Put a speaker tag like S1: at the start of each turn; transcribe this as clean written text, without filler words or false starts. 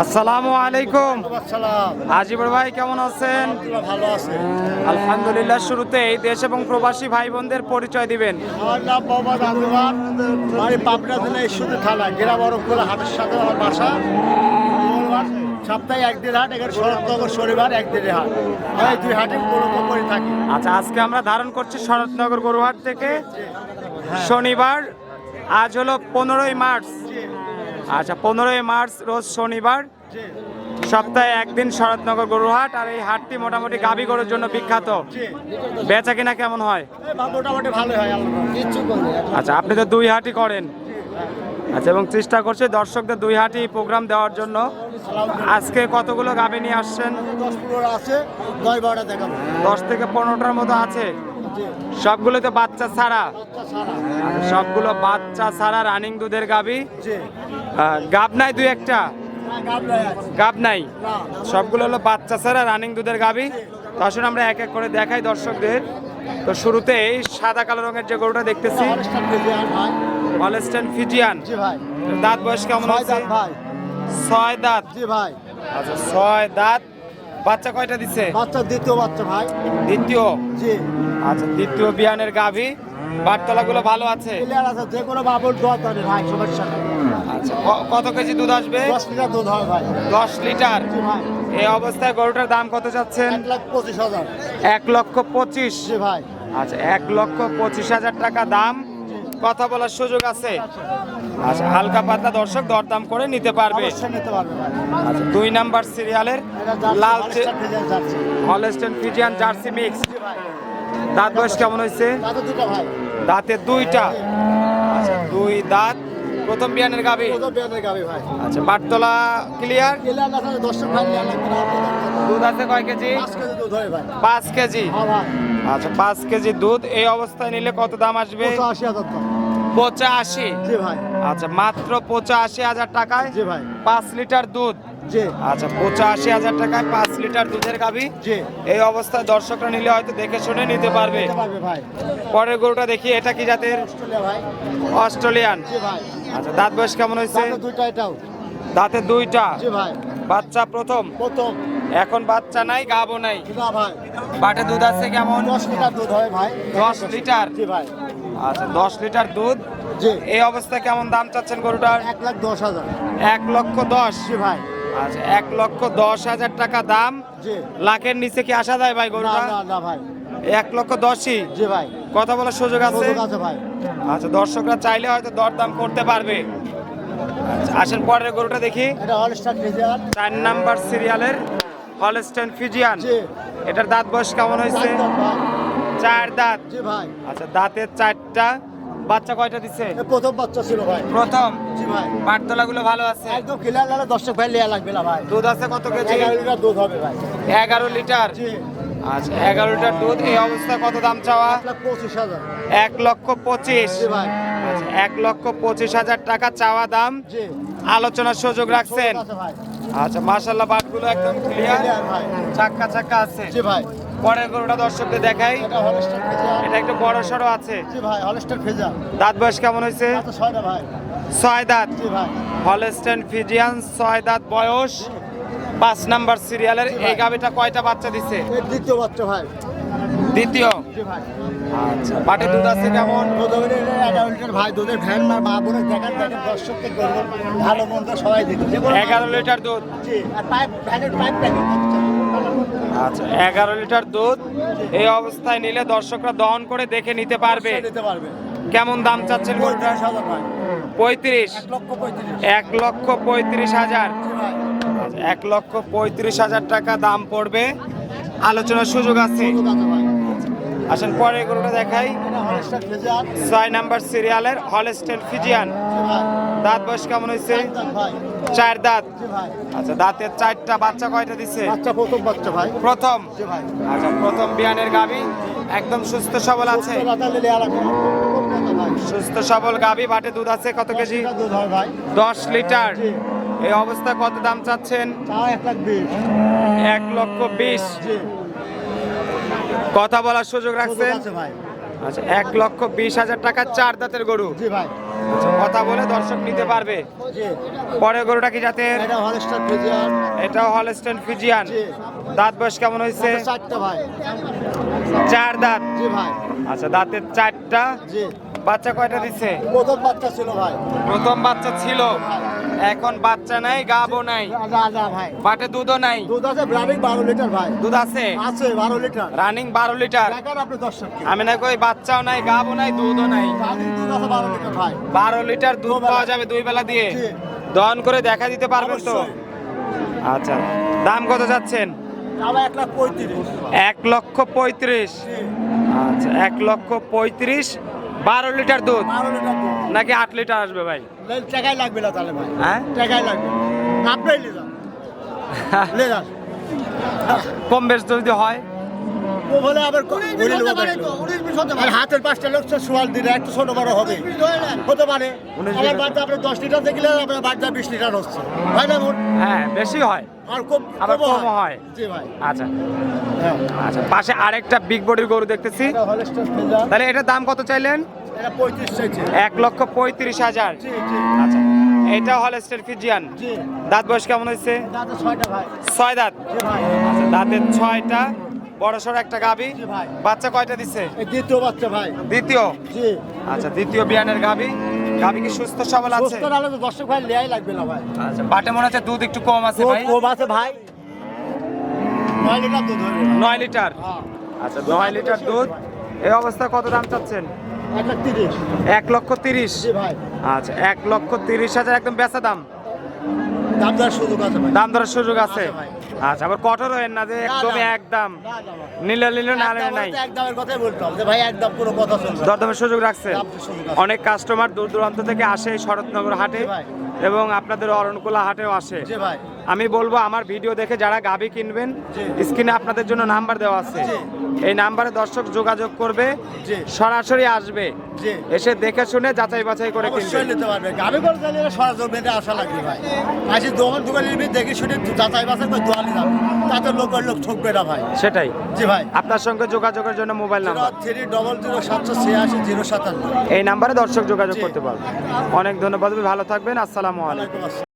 S1: আসসালামু আলাইকুম।
S2: আসসালাম।
S1: আজিবর ভাই কেমন আছেন?
S2: ভালো আছে।
S1: আলহামদুলিল্লাহ। শুরুতেই দেশ এবং প্রবাসী ভাই বোনদের পরিচয় দিবেন।
S2: আমার নাম মোহাম্মদ আজিবার, বাড়ি পাবনা জেলা ঈশ্বরদী থানা, গ্রাম বরফখোলা হাটের সাথে আমার বাসা। মঙ্গলবার সপ্তাহে একদিন হাট, এখানে শরৎনগর শনিবার একদিনের হাট। আমি দুই হাটে উপলক্ষ করে থাকি।
S1: আচ্ছা, আজকে আমরা ধারণ করছি শরৎনগর গরুহাট থেকে। শনিবার, আজ হলো 15ই মার্চ। আচ্ছা, 15ই মার্চ রোজ শনিবার, সপ্তাহে একদিন শরৎনগর গরুহাট। আর এই হাটটি মোটামুটি গাভী গরুর জন্য বিখ্যাত। বেচা কিনা কেমন হয়?
S2: মোটামুটি ভালো হয়।
S1: আচ্ছা, আপনি তো দুই হাটই করেন। আচ্ছা, এবং চেষ্টা করছে দর্শকদের দুই হাটই প্রোগ্রাম দেওয়ার জন্য। আজকে কতগুলো গাভী নিয়ে আসছেন?
S2: 10-15 আছে, 10-12টা দেখাবো।
S1: 10 থেকে 15টার মতো আছে। সবগুলো তো বাচ্চা ছাড়া? আচ্ছা, সবগুলো বাচ্চা ছাড়া রানিং দুধের গাভী। গাব নাই দুই একটা? গাব নাই, সবগুলো হলো বাচ্চা ছাড়া রানিং দুধের গাভী। তো আসলে আমরা এক এক করে দেখাই দর্শকদের। তো শুরুতে এই সাদা কালো রঙের যে গরুটা দেখতেছি, হলস্টাইন ফ্রিজিয়ান। দাঁত বয়স কেমন হয়েছে? 6 দাঁত।
S2: জি ভাই।
S1: আচ্ছা, 6 দাঁত। বাচ্চা কয়টা দিচ্ছে?
S2: বাচ্চা দ্বিতীয় বাচ্চা ভাই।
S1: দ্বিতীয়?
S2: জি।
S1: আচ্ছা, দ্বিতীয় বিয়ানের গাভী। বাটতলা গুলো ভালো আছে?
S2: ক্লিয়ার আছে, যে কোনো বাবুর দোয়া করে ভাই, সমস্যা নেই।
S1: আচ্ছা, কত কেজি দুধ আসবে?
S2: 10 লিটার দুধ হয় ভাই।
S1: 10 লিটার।
S2: জি ভাই।
S1: এই অবস্থায় গরুটার দাম কত চাচ্ছেন?
S2: 1,25,000।
S1: 1,25,000।
S2: জি ভাই।
S1: আচ্ছা, 1,25,000 টাকা দাম। কথা বলার সুযোগ আছে? আচ্ছা, হালকা পাতলা দর্শক দরদাম করে নিতে পারবে।
S2: অবশ্যই নিতে পারবে ভাই।
S1: আচ্ছা, 2 নাম্বার সিরিয়ালের লাল হলস্টাইন ফ্রিজিয়ান জার্সি মিক্স।
S2: জি ভাই।
S1: দাঁত বয়স কেমন হয়েছে?
S2: দাদা দুটো ভাই।
S1: দাঁতে 2টা। আচ্ছা, 2 দাঁত। প্রথম বিয়ানের গাভী।
S2: কত বেয়ানের গাবি ভাই।
S1: আচ্ছা, বাটতলা ক্লিয়ার?
S2: ক্লিয়ার না থাকে 10 ভাই নিয়ে লাগবে না।
S1: দুধ আছে কয় কেজি?
S2: 5 কেজি দুধ হয় ভাই।
S1: 5 কেজি।
S2: হ্যাঁ ভাই।
S1: আচ্ছা, 5 কেজি দুধ। এই অবস্থায় নিলে কত দাম আসবে?
S2: 85,000 টাকা।
S1: 85।
S2: জি ভাই।
S1: আচ্ছা, মাত্র 85,000 টাকায়
S2: জি ভাই।
S1: 5 লিটার দুধ।
S2: জি।
S1: আচ্ছা, 85,000 টাকায় 5 লিটার দুধের গাভী।
S2: জি।
S1: এই অবস্থায় দর্শকরা নিলে হয়তো দেখে শুনে নিতে পারবে।
S2: নিতে পারবে ভাই।
S1: পরের গরুটা দেখি, এটা কি জাতের?
S2: অস্ট্রেলিয়া ভাই।
S1: অস্ট্রেলিয়ান।
S2: জি ভাই।
S1: আচ্ছা, দাঁত বয়স কেমন হয়েছে?
S2: দাদা দুইটা এটাও।
S1: দাঁতে 2টা।
S2: জি ভাই।
S1: বাচ্চা প্রথম?
S2: প্রথম।
S1: এখন বাচ্চা নাই, গাবও নাই।
S2: না ভাই।
S1: বাটে দুধ আছে কেমন?
S2: 10 লিটার দুধ হয় ভাই।
S1: 10 লিটার।
S2: জি ভাই।
S1: আচ্ছা, 10 লিটার দুধ।
S2: জি।
S1: এই অবস্থায় কেমন দাম চাচ্ছেন গরুটার?
S2: 1,10,000।
S1: 1,10,000।
S2: জি ভাই।
S1: আচ্ছা, 1,10,000 টাকা দাম।
S2: জি।
S1: লাখের নিচে কি আসা যায় ভাই
S2: না
S1: গরুটা?
S2: না না ভাই।
S1: 1,10,000।
S2: জি ভাই।
S1: কথা বলার সুযোগ আছে?
S2: সুযোগ আছে ভাই।
S1: আচ্ছা, দর্শকরা চাইলে হয়তো দরদাম করতে পারবে। আচ্ছা, আসেন পরের গরুটা দেখি।
S2: এটা হলস্টাইন ফ্রিজিয়ান।
S1: 4 নাম্বার সিরিয়ালের হলস্টাইন ফ্রিজিয়ান।
S2: জি।
S1: এটার দাঁত বয়স কেমন হয়েছে?
S2: একদম ভাই।
S1: 4 দাঁত।
S2: জি ভাই।
S1: আচ্ছা, দাঁতের 4টা। বাচ্চা কয়টা দিচ্ছে?
S2: এ প্রথম বাচ্চা ছিল ভাই।
S1: প্রথম।
S2: জি ভাই।
S1: বাটতলা গুলো ভালো আছে?
S2: একদম ক্লিয়ার না, 10 ভাই লিয়া লাগবে না ভাই।
S1: দুধ আছে কত কেজি?
S2: 11 লিটার দুধ হবে ভাই।
S1: 11 লিটার।
S2: জি।
S1: আচ্ছা, 11 লিটার দুধ। এই অবস্থায় কত দাম চাওয়া?
S2: 1,25,000।
S1: 1,25,000।
S2: জি ভাই।
S1: আচ্ছা, 1,25,000 টাকা চাওয়া দাম।
S2: জি।
S1: আলোচনার সুযোগ রাখছেন?
S2: সুযোগ আছে ভাই।
S1: আচ্ছা, মাশাআল্লাহ, বাটগুলো একদম ক্লিয়ার,
S2: ক্লিয়ার ভাই।
S1: চাক্কা চাক্কা আছে।
S2: জি ভাই।
S1: পরের গরুটা দর্শকদের দেখাই।
S2: এটা হলস্টাইন ফ্রিজিয়ান।
S1: এটা একটু বড় সড়ো আছে।
S2: জি ভাই, হলস্টাইন ফ্রিজিয়ান।
S1: দাঁত বয়স কেমন হয়েছে?
S2: আচ্ছা 6টা ভাই।
S1: 6 দাঁত।
S2: জি ভাই।
S1: হলস্টাইন ফ্রিজিয়ান, 6 দাঁত বয়স। 5 নাম্বার সিরিয়ালের।
S2: জি ভাই।
S1: এই গাভিটা কয়টা বাচ্চা দিছে?
S2: এর দ্বিতীয় বাচ্চা ভাই।
S1: দ্বিতীয়।
S2: জি ভাই।
S1: আচ্ছা, বাটে দুধ আছে কেমন?
S2: দুধ হবে 11 লিটার ভাই। দুধের ভ্যান মা বোনের দেখান দেখেন, দর্শককে করবো ভালো মন্দ সবাই দেখে।
S1: 11 লিটার দুধ।
S2: জি। আর পাইপ, ভ্যানের পাইপ প্যাকিং করতে।
S1: আচ্ছা, 11 লিটার দুধ। এই অবস্থায় নিলে দর্শকরা দহন করে দেখে নিতে পারবে।
S2: নিতে পারবে।
S1: কেমন দাম চাচ্ছেন গরুটা?
S2: 35,000 ভাই।
S1: 35।
S2: 1,35,000।
S1: 1,35,000।
S2: জি ভাই।
S1: 1,35,000 টাকা দাম পড়বে। আলোচনার সুযোগ আছে।
S2: সুযোগ আছে ভাই।
S1: আসেন পরের গরুটা দেখাই।
S2: এটা হলস্টাইন ফ্রিজিয়ান।
S1: 6 নাম্বার সিরিয়ালের হলস্টাইন ফ্রিজিয়ান।
S2: জি ভাই।
S1: দাঁত বয়স কেমন হয়েছে?
S2: একদম ভাই।
S1: 4 দাঁত।
S2: জি ভাই।
S1: আচ্ছা, দাঁতের 4টা। বাচ্চা কয়টা দিচ্ছে?
S2: বাচ্চা প্রথম বাচ্চা ভাই।
S1: প্রথম।
S2: জি ভাই।
S1: আচ্ছা, প্রথম বিয়ানের গাভী। একদম সুস্থ সবল আছে?
S2: দাদা লিলে লাগবে না। ভাই।
S1: সুস্থ সবল গাভী। বাটে দুধ আছে কত
S2: 10
S1: কেজি?
S2: লিটার দুধ হয় ভাই।
S1: 10 লিটার।
S2: জি।
S1: এই অবস্থায় কত দাম চাচ্ছেন?
S2: চা 1,20,000।
S1: 1,20,000।
S2: জি।
S1: কথা বলার সুযোগ
S2: সুযোগ
S1: রাখছেন?
S2: আছে ভাই।
S1: আচ্ছা, 1,20,000 টাকা 4 দাঁতের গরু।
S2: জি ভাই।
S1: আচ্ছা, কথা বলে দর্শক নিতে পারবে।
S2: জি।
S1: পরে গরুটা কি জাতের?
S2: এটা হলস্টার ফ্রিজিয়ান।
S1: এটাও হলস্টেইন ফ্রিজিয়ান।
S2: জি।
S1: দাঁত বয়স কেমন হয়েছে?
S2: চারটা ভাই।
S1: 4 দাঁত।
S2: জি ভাই।
S1: আচ্ছা, দাঁতের 4টা।
S2: জি।
S1: বাচ্চা কয়টা দিচ্ছে?
S2: প্রথম বাচ্চা ছিল ভাই।
S1: প্রথম বাচ্চা ছিল, এখন বাচ্চা নাই, গাবও নাই,
S2: না ভাই।
S1: বাটে দুধও নাই।
S2: দুধ আছে রানিং 12 লিটার ভাই।
S1: দুধ আছে
S2: আছে 12 লিটার।
S1: Running 12 litre.
S2: দেখেন আপনি দর্শককে।
S1: আমি না কই বাচ্চাও নাই, গাবও নাই, দুধও নাই।
S2: রানিং দুধ আছে 12 লিটার ভাই।
S1: 12 লিটার দুধ পাওয়া যাবে 2 বেলা দিয়ে।
S2: জি।
S1: দহন করে দেখা দিতে পারবেন তো?
S2: অবশ্যই।
S1: আচ্ছা, দাম কত যাচ্ছেন?
S2: আবার 1,35,000।
S1: 1,35,000।
S2: জি।
S1: আচ্ছা, 1,35,000। 12 লিটার দুধ
S2: 12 লিটার দুধ।
S1: নাকি 8 লিটার আসবে ভাই?
S2: টাকাই লাগবে না তাহলে ভাই।
S1: হ্যাঁ,
S2: টাকাই লাগবে। আপনি নিয়ে যান। নিয়ে যান।
S1: কম বেশ যদি হয়।
S2: ও বলে আবার আর হাতের 5টা লোক সোয়াল দিলে একটু ছোট বড় হবে হতে পারে।
S1: 19
S2: আমার বাড়িতে আপনি 10 লিটার দেখলে আপনার বাড়িতে 20 লিটার হচ্ছে ভাই না বোন?
S1: হ্যাঁ, বেশি হয়,
S2: আর কম
S1: আবার কমও হয়।
S2: জি ভাই।
S1: আচ্ছা
S2: হ্যাঁ।
S1: আচ্ছা, পাশে আরেকটা বিগ বডির গরু দেখতেছি।
S2: এটা হলস্টার ফ্রিজিয়ান।
S1: তাহলে এটার দাম কত চাইলেন?
S2: এটা 35 চাইছে।
S1: 1,35,000।
S2: জি জি
S1: আচ্ছা, এটা হলস্টেইন ফ্রিজিয়ান।
S2: জি।
S1: দাঁত বয়স কেমন হয়েছে?
S2: দাদা 6টা ভাই।
S1: 6 দাঁত।
S2: জি ভাই।
S1: আচ্ছা, দাঁতের 6টা, বড় সড়ো একটা গাবি।
S2: জি ভাই।
S1: বাচ্চা কয়টা দিচ্ছে?
S2: এই দ্বিতীয় বাচ্চা ভাই।
S1: দ্বিতীয়।
S2: জি।
S1: আচ্ছা, দ্বিতীয় বিয়ানের গাবি। গাবি কি সুস্থ সবল আছে?
S2: সুস্থ নালে তো দর্শক ভাই লেয়াই লাগবে না ভাই।
S1: আচ্ছা, বাটে মনে হচ্ছে দুধ একটু কম আছে ভাই।
S2: কম আছে ভাই। 9 লিটার দুধ হবে।
S1: 9 লিটার।
S2: হ্যাঁ।
S1: আচ্ছা, 9 লিটার দুধ। এই অবস্থা কত দাম চাচ্ছেন?
S2: 1,30,000।
S1: 1,30,000।
S2: জি ভাই।
S1: আচ্ছা, 1,30,000 একদম বেচা দাম।
S2: দাম দেওয়ার সুযোগ আছে ভাই।
S1: দাম দরের সুযোগ আছে।
S2: আছে ভাই।
S1: আচ্ছা, আবার কঠোর হয়েন না যে একদমই একদম
S2: না, না ভাই।
S1: নিলে নিলে না নিলে নাই।
S2: একদমের কথাই বলতে হবে যে ভাই একদম পুরো কথা চলবে।
S1: দরদামের সুযোগ রাখছে।
S2: দামের সুযোগ আছে।
S1: অনেক কাস্টমার দূর দূরান্ত থেকে আসে এই শরৎনগর হাটে
S2: জি ভাই।
S1: এবং আপনাদের অরণকুলা হাটেও আসে।
S2: জি ভাই।
S1: আমি বলবো আমার ভিডিও দেখে যারা গাভী কিনবেন,
S2: জি।
S1: স্ক্রিনে আপনাদের জন্য নাম্বার দেওয়া আছে।
S2: জি।
S1: এই নাম্বারে দর্শক যোগাযোগ করবে,
S2: জি।
S1: সরাসরি আসবে,
S2: জি।
S1: এসে দেখে শুনে যাচাই বাছাই করে কিনবে।
S2: অবশ্যই নিতে পারবে। গাবি করে চাইলে সরজমিনে আসা লাগবে ভাই। আসি দোকান নিবি দেখে শুনে যাচাই বাছাই করে দোয়ালে যাবে। তাতে লোক ঠকবে না ভাই।
S1: সেটাই।
S2: জি ভাই।
S1: আপনার সঙ্গে যোগাযোগের জন্য মোবাইল নাম্বার
S2: 03000786 057।
S1: এই নাম্বারে দর্শক যোগাযোগ করতে পারবে। অনেক ধন্যবাদ, ভালো থাকবেন। আসসালামু আলাইকুম।
S2: ওয়ালাইকুম আসসালাম।